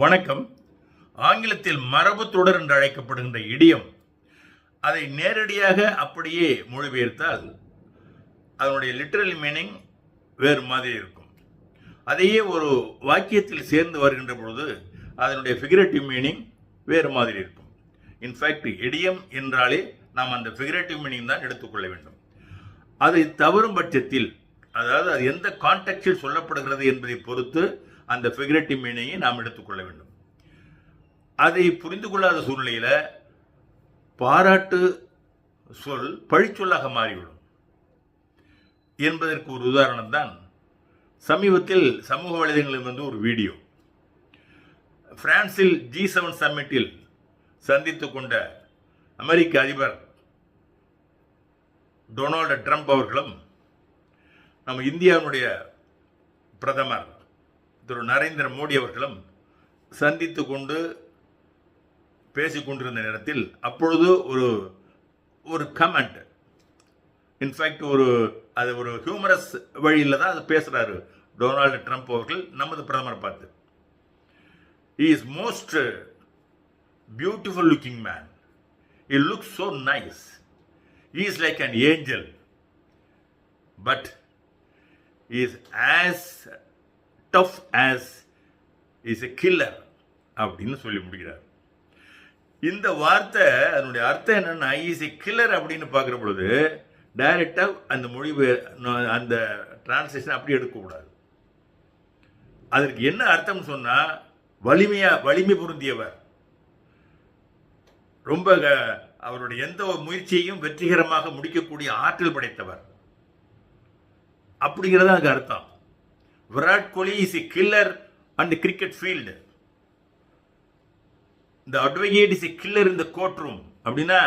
வணக்கம். ஆங்கிலத்தில் மரபு தொடர் என்று அழைக்கப்படுகின்ற இடியம், அதை நேரடியாக அப்படியே மொழிபெயர்த்தால் அதனுடைய லிட்டரல் மீனிங் வேறு மாதிரி இருக்கும். அதையே ஒரு வாக்கியத்தில் சேர்ந்து வருகின்ற பொழுது அதனுடைய ஃபிகரேட்டிவ் மீனிங் வேறு மாதிரி இருக்கும். இன்ஃபேக்ட் இடியம் என்றாலே நாம் அந்த ஃபிகரேட்டிவ் மீனிங் தான் எடுத்துக்கொள்ள வேண்டும். அதை தவறும் பட்சத்தில், அதாவது அது எந்த கான்டெக்ஸ்டில் சொல்லப்படுகிறது என்பதை பொறுத்து அந்த ஃபிகரேட்டிவ் மீனிங்கை நாம் எடுத்துக்கொள்ள வேண்டும். அதை புரிந்து கொள்ளாத சூழ்நிலையில் பாராட்டு சொல் பழிச்சொல்லாக மாறிவிடும் என்பதற்கு ஒரு உதாரணம் தான் சமீபத்தில் சமூக வலைதளங்களில் வந்து ஒரு வீடியோ. பிரான்சில் G7 சம்மிட்டில் சந்தித்துக் கொண்ட அமெரிக்க அதிபர் டொனால்டு ட்ரம்ப் அவர்களும் நம்ம இந்தியாவுடைய பிரதமர் திரு நரேந்திர மோடி அவர்களும் சந்தித்து கொண்டு பேசிக்கொண்டிருந்த நேரத்தில் அப்பொழுது ஒரு கமெண்ட், இன்ஃபேக்ட் அது ஒரு ஹியூமரஸ் வழியில் தான் அது பேசுகிறாரு டொனால்டு ட்ரம்ப் அவர்கள் நமது பிரதமரை பார்த்து. He is most beautiful looking man. He looks so nice. He is like an angel. But he is as tough as is a killer அப்படின்னு சொல்லி முடிக்கிறார். இந்த வார்த்தை அதனுடைய அர்த்தம் என்னன்னா, இஸ் எ கில்லர் அப்படின்னு பார்க்குற பொழுது டைரக்டாக அந்த அந்த டிரான்ஸ்லேஷன் அப்படி எடுக்கக்கூடாது. அதற்கு என்ன அர்த்தம் சொன்னால், வலிமை பொருந்தியவர், ரொம்ப அவருடைய எந்த ஒரு முயற்சியையும் வெற்றிகரமாக முடிக்கக்கூடிய ஆற்றல் படைத்தவர் அப்படிங்கிறது அதுக்கு அர்த்தம். Virat Kohli is a killer on the cricket field. இந்த advocate is a killer in the courtroom அப்படின்னா,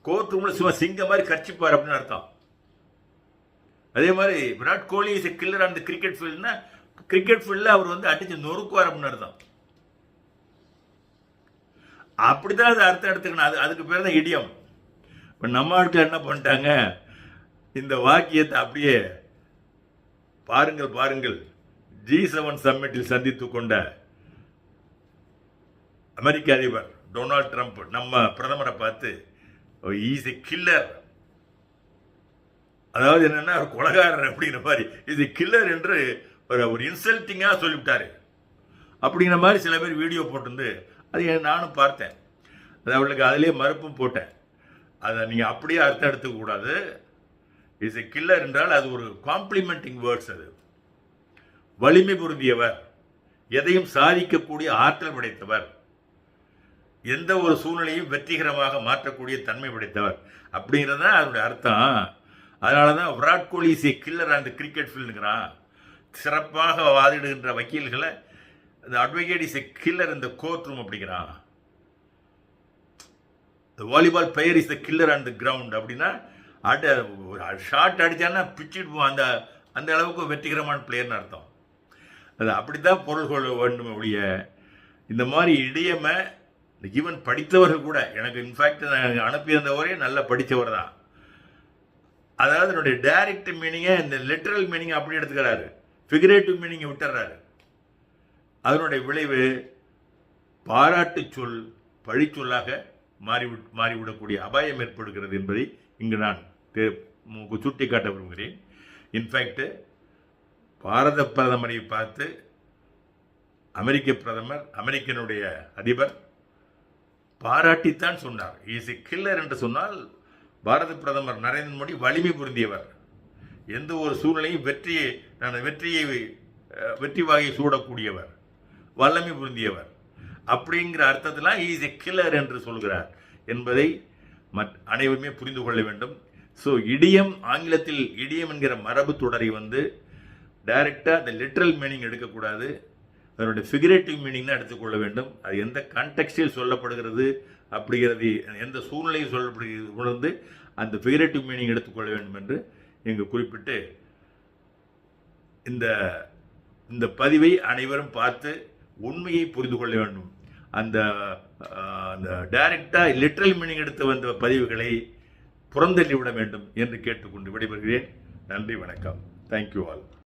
கோர்ட் ரூம்ல சும்மா சிங்க மாதிரி கர்ச்சிப்பார் அப்படின்னு அர்த்தம். அதே மாதிரி Virat Kohli is a killer on the cricket ஃபீல்டுனா, கிரிக்கெட் ஃபீல்டில் அவர் வந்து அடிச்சு நொறுக்குவார் அப்படின்னு அர்த்தம். அப்படிதான் அது அர்த்தம் எடுத்துக்கணும். அதுக்கு பேர் தான் இடியம். இப்போ நம்ம ஆட்கள் என்ன பண்ணிட்டாங்க, இந்த வாக்கியத்தை அப்படியே பாருங்கள் G7 சம்மிட்டில் சந்தித்து கொண்ட அமெரிக்க அதிபர் டொனால்டு ட்ரம்ப் நம்ம பிரதமரை பார்த்து இஸ் எ கில்லர், அதாவது என்னன்னா ஒரு கொலைகாரர் அப்படிங்கிற மாதிரி இஸ் எ கில்லர் என்று ஒரு இன்சல்ட்டிங்காக சொல்லிவிட்டாரு அப்படிங்கிற மாதிரி சில பேர் வீடியோ போட்டிருந்து அது நானும் பார்த்தேன். அது அவளுக்கு அதிலே மறுப்பும் போட்டேன். அதை நீங்கள் அப்படியே அர்த்தம் எடுத்துக்கூடாது. இஸ் எ கில்லர் என்றால் அது ஒரு காம்ப்ளிமெண்டிங் வேர்ட்ஸ். அது வலிமை பொருந்தியவர், எதையும் சாதிக்கக்கூடிய ஆற்றல் படைத்தவர், எந்த ஒரு சூழ்நிலையும் வெற்றிகரமாக மாற்றக்கூடிய தன்மை படைத்தவர் அப்படிங்கிறது தான் அதனுடைய அர்த்தம். அதனால தான் Virat Kohli is a killer அந்த கிரிக்கெட் ஃபீல்டுங்கிறான். சிறப்பாக வாதிடுகின்ற வக்கீல்களை இந்த அட்வொகேட் இஸ் எ கில்லர் இந்த கோர்ட் ரூம் அப்படிங்கிறான். Volleyball player is the killer on the ground அப்படின்னா, ஷார்ட் அடித்தான்னா பிச்சுட்டு அந்த அளவுக்கு வெற்றிகரமான பிளேயர்னு அர்த்தம். அது அப்படித்தான் பொருள் கொள்ள வேண்டும். ஒழிய இந்த மாதிரி இடியமை ஈவன் படித்தவர்கள் கூட, எனக்கு இன்ஃபேக்ட் நான் அனுப்பியிருந்தவரே நல்லா படித்தவர் தான், அதாவது என்னுடைய டைரக்ட் மீனிங்கை இந்த லிட்டரல் மீனிங்கை அப்படி எடுத்துக்கிறாரு, ஃபிகரேட்டிவ் மீனிங்கை விட்டுறாரு. அதனுடைய விளைவு பாராட்டு சொல் பழிச்சொல்லாக மாறிவிடக்கூடிய அபாயம் ஏற்படுகிறது என்பதை இங்கு நான் சுட்டி காட்ட விரும்புகிறேன். இன்ஃபேக்ட் பாரத பிரதமரை பார்த்து அமெரிக்கனுடைய அதிபர் பாராட்டித்தான் சொன்னார். இஸ் எ கில்லர் என்று சொன்னால், பாரத பிரதமர் நரேந்திர மோடி வலிமை பொருந்தியவர், எந்த ஒரு சூழ்நிலையும் வெற்றி வாகை சூடக்கூடியவர், வல்லமை பொருந்தியவர் அப்படிங்கிற அர்த்தத்தில் இஸ் எ கில்லர் என்று சொல்கிறார் என்பதை அனைவருமே புரிந்து கொள்ள வேண்டும். ஸோ இடியம், ஆங்கிலத்தில் இடியம் என்கிற மரபு தொடரை வந்து டைரக்டாக அந்த லிட்ரல் மீனிங் எடுக்கக்கூடாது, அதனுடைய ஃபிகரேட்டிவ் மீனிங் தான் எடுத்துக்கொள்ள வேண்டும். அது எந்த கான்டெக்ஸ்டில் சொல்லப்படுகிறது அப்படிங்கிறது, எந்த சூழ்நிலையில் சொல்லப்படுகிறது உணர்ந்து அந்த ஃபிகரேட்டிவ் மீனிங் எடுத்துக்கொள்ள வேண்டும் என்று இங்கு குறிப்பிட்டு இந்த பதிவை அனைவரும் பார்த்து உண்மையை புரிந்து கொள்ள வேண்டும். அந்த டைரக்டாக லிட்ரல் மீனிங் எடுத்து வந்த பதிவுகளை புறந்தள்ளிவிட வேண்டும் என்று கேட்டுக்கொண்டு விடைபெறுகிறேன். நன்றி, வணக்கம். Thank you all.